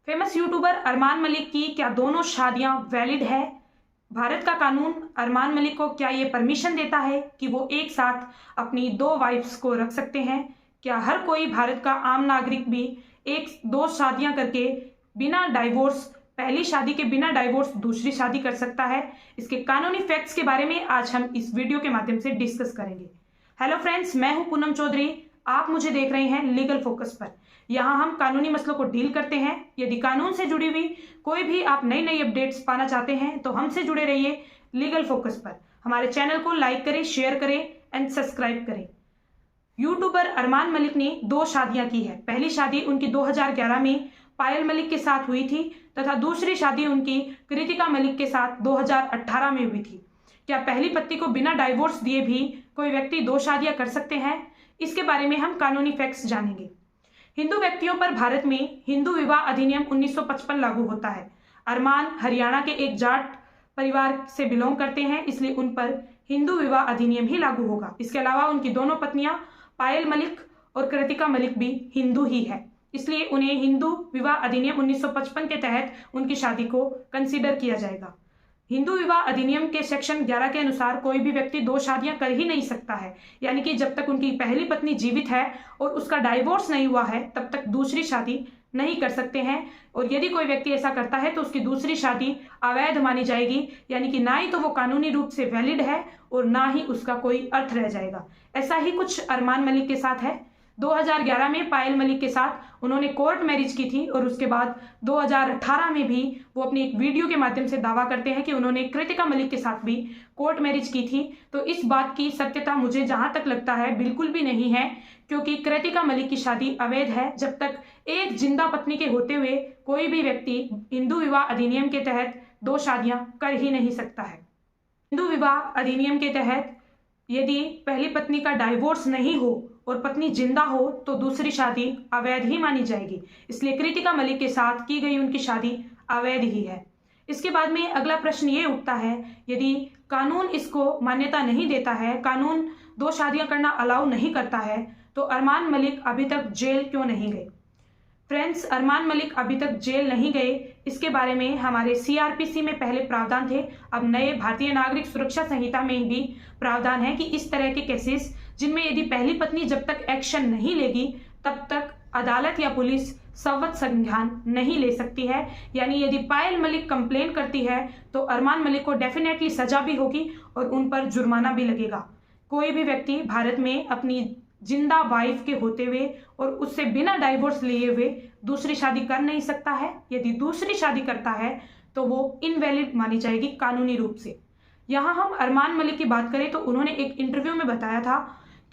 Famous YouTuber Armaan Malik की क्या दोनों शादियां वैलिड है? भारत का कानून अरमान मलिक को क्या ये परमिशन देता है कि वो एक साथ अपनी दो वाइफ्स को रख सकते हैं? क्या हर कोई भारत का आम नागरिक भी एक दो शादियां करके बिना डाइवोर्स, पहली शादी के बिना डाइवोर्स दूसरी शादी कर सकता है? इसके कानूनी फैक्ट्स के बारे में आज हम इस वीडियो के माध्यम से डिस्कस करेंगे। हेलो फ्रेंड्स, मैं हूं पूनम चौधरी। आप मुझे देख रहे हैं लीगल फोकस पर। यहाँ हम कानूनी मसलों को डील करते हैं। यदि कानून से जुड़ी हुई कोई भी आप नई नई अपडेट्स पाना चाहते हैं तो हमसे जुड़े रहिए लीगल फोकस पर। हमारे चैनल को लाइक करें, शेयर करें एंड सब्सक्राइब करें। यूट्यूबर अरमान मलिक ने दो शादियां की है। पहली शादी उनकी 2011 में पायल मलिक के साथ हुई थी तथा दूसरी शादी उनकी कृतिका मलिक के साथ 2018 में हुई थी। क्या पहली पत्नी को बिना डाइवोर्स दिए भी कोई व्यक्ति दो शादियां कर सकते हैं? इसके बारे में हम कानूनी फैक्ट्स जानेंगे। हिंदू व्यक्तियों पर भारत में हिंदू विवाह अधिनियम 1955 लागू होता है। अरमान हरियाणा के एक जाट परिवार से बिलोंग करते हैं, इसलिए उन पर हिंदू विवाह अधिनियम ही लागू होगा। इसके अलावा उनकी दोनों पत्नियां पायल मलिक और कृतिका मलिक भी हिंदू ही है, इसलिए उन्हें हिंदू विवाह अधिनियम 1955 के तहत उनकी शादी को कंसीडर किया जाएगा। हिंदू विवाह अधिनियम के सेक्शन 11 के अनुसार कोई भी व्यक्ति दो शादियां कर ही नहीं सकता है, यानी कि जब तक उनकी पहली पत्नी जीवित है और उसका डाइवोर्स नहीं हुआ है तब तक दूसरी शादी नहीं कर सकते हैं। और यदि कोई व्यक्ति ऐसा करता है तो उसकी दूसरी शादी अवैध मानी जाएगी, यानी कि ना ही तो वो कानूनी रूप से वैलिड है और ना ही उसका कोई अर्थ रह जाएगा। ऐसा ही कुछ अरमान मलिक के साथ है। 2011 में पायल मलिक के साथ उन्होंने कोर्ट मैरिज की थी और उसके बाद 2018 में भी वो अपनी एक वीडियो के माध्यम से दावा करते हैं कि उन्होंने कृतिका मलिक के साथ भी कोर्ट मैरिज की थी। तो इस बात की सत्यता मुझे जहां तक लगता है बिल्कुल भी नहीं है, क्योंकि कृतिका मलिक की शादी अवैध है। जब तक एक जिंदा पत्नी के होते हुए कोई भी व्यक्ति हिंदू विवाह अधिनियम के तहत दो शादियां कर ही नहीं सकता है। हिंदू विवाह अधिनियम के तहत यदि पहली पत्नी का डाइवोर्स नहीं हो और पत्नी जिंदा हो तो दूसरी शादी अवैध ही मानी जाएगी, इसलिए कृतिका मलिक के साथ की गई उनकी शादी अवैध ही है। इसके बाद में अगला प्रश्न ये उठता है, यदि कानून इसको मान्यता नहीं देता है, कानून दो शादियां करना अलाउ नहीं करता है, तो अरमान मलिक अभी तक जेल क्यों नहीं गए? फ्रेंड्स, अरमान मलिक अभी तक जेल नहीं गए, इसके बारे में हमारे सीआरपीसी में पहले प्रावधान थे। अब नए भारतीय नागरिक सुरक्षा संहिता में भी प्रावधान है कि इस तरह के केसेस जिनमें यदि पहली पत्नी जब तक एक्शन नहीं लेगी तब तक अदालत या पुलिस सवत संज्ञान नहीं ले सकती है। यानी यदि पायल मलिक कंप्लेन करती है तो अरमान मलिक को डेफिनेटली सजा भी होगी और उन पर जुर्माना भी लगेगा। कोई भी व्यक्ति भारत में अपनी जिंदा वाइफ के होते हुए और उससे बिना डाइवोर्स लिए हुए दूसरी शादी कर नहीं सकता है। यदि दूसरी शादी करता है तो वो इनवैलिड मानी जाएगी कानूनी रूप से। यहाँ हम अरमान मलिक की बात करें तो उन्होंने एक इंटरव्यू में बताया था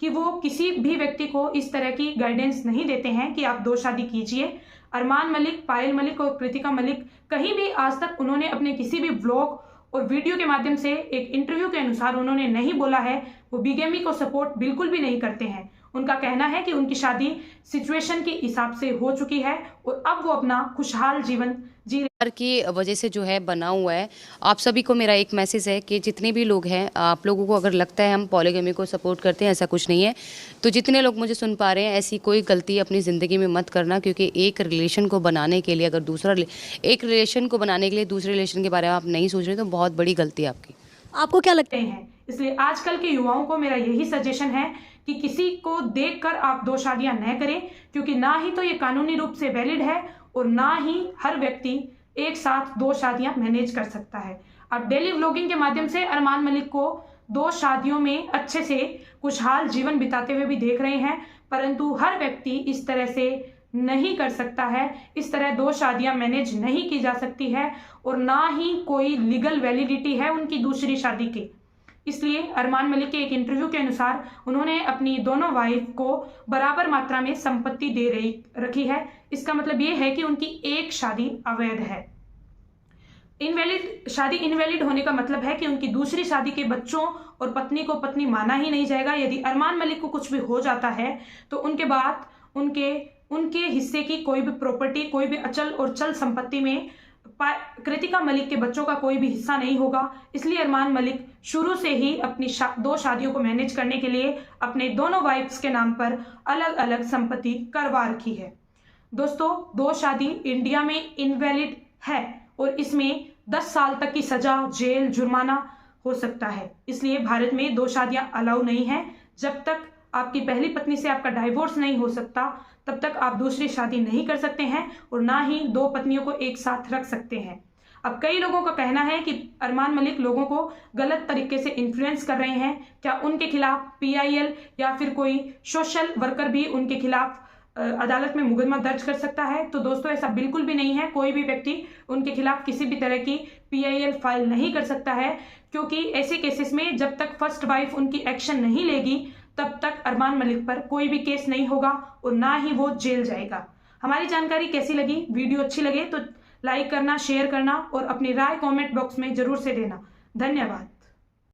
कि वो किसी भी व्यक्ति को इस तरह की गाइडेंस नहीं देते हैं कि आप दो शादी कीजिए। अरमान मलिक, पायल मलिक और कृतिका मलिक कहीं भी आज तक उन्होंने अपने किसी भी व्लॉग और वीडियो के माध्यम से एक इंटरव्यू के अनुसार उन्होंने नहीं बोला है वो बिगेमी को सपोर्ट बिल्कुल भी नहीं करते हैं। उनका कहना है कि उनकी शादी सिचुएशन के हिसाब से हो चुकी है और अब वो अपना खुशहाल जीवन जी की वजह से जो है बना हुआ है। आप सभी को मेरा एक मैसेज है कि जितने भी लोग हैं, आप लोगों को अगर लगता है हम पॉलीगैमी को सपोर्ट करते हैं, ऐसा कुछ नहीं है। तो जितने लोग मुझे सुन पा रहे हैं, ऐसी कोई गलती अपनी ज़िंदगी में मत करना, क्योंकि एक रिलेशन को बनाने के लिए अगर दूसरे रिलेशन के बारे में आप नहीं सोच रहे तो बहुत बड़ी गलती है आपकी। आपको क्या लगता है? इसलिए आजकल के युवाओं को मेरा यही सजेशन है कि किसी को देखकर आप दो शादियां न करें, क्योंकि ना ही तो ये कानूनी रूप से वैलिड है और ना ही हर व्यक्ति एक साथ दो शादियां मैनेज कर सकता है। अब डेली व्लॉगिंग के माध्यम से अरमान मलिक को दो शादियों में अच्छे से खुशहाल जीवन बिताते हुए भी देख रहे हैं, परंतु हर व्यक्ति इस तरह से नहीं कर सकता है। इस तरह दो शादियां मैनेज नहीं की जा सकती है और ना ही कोई लीगल वैलिडिटी है उनकी दूसरी शादी की। इसलिए अरमान मलिक के एक इंटरव्यू के अनुसार उन्होंने अपनी दोनों वाइफ को बराबर मात्रा में संपत्ति दे रखी है। इसका मतलब ये है कि उनकी एक शादी अवैध है। शादी इनवैलिड होने का मतलब है कि उनकी दूसरी शादी के बच्चों और पत्नी को पत्नी माना ही नहीं जाएगा। यदि अरमान मलिक को कुछ भी हो जाता है तो उनके बाद उनके हिस्से की कोई भी प्रॉपर्टी, कोई भी अचल और चल संपत्ति में कृतिका मलिक के बच्चों का कोई भी हिस्सा नहीं होगा। इसलिए अरमान मलिक शुरू से ही अपनी दो शादियों को मैनेज करने के लिए अपने दोनों वाइफ्स के नाम पर अलग अलग संपत्ति करवा रखी है। दोस्तों, दो शादी इंडिया में इनवैलिड है और इसमें 10 साल तक की सजा, जेल, जुर्माना हो सकता है। इसलिए भारत में दो शादियां अलाउ नहीं है। जब तक आपकी पहली पत्नी से आपका डाइवोर्स नहीं हो सकता, तब तक आप दूसरी शादी नहीं कर सकते हैं और ना ही दो पत्नियों को एक साथ रख सकते हैं। अब कई लोगों का कहना है कि अरमान मलिक लोगों को गलत तरीके से इन्फ्लुएंस कर रहे हैं। क्या उनके खिलाफ पीआईएल या फिर कोई सोशल वर्कर भी उनके खिलाफ अदालत में मुकदमा दर्ज कर सकता है? तो दोस्तों, ऐसा बिल्कुल भी नहीं है। कोई भी व्यक्ति उनके खिलाफ किसी भी तरह की पीआईएल फाइल नहीं कर सकता है, क्योंकि ऐसे केसेस में जब तक फर्स्ट वाइफ उनकी एक्शन नहीं लेगी, तब तक अरमान मलिक पर कोई भी केस नहीं होगा और ना ही वो जेल जाएगा। हमारी जानकारी कैसी लगी? वीडियो अच्छी लगे तो लाइक करना, शेयर करना और अपनी राय कमेंट बॉक्स में जरूर से देना। धन्यवाद।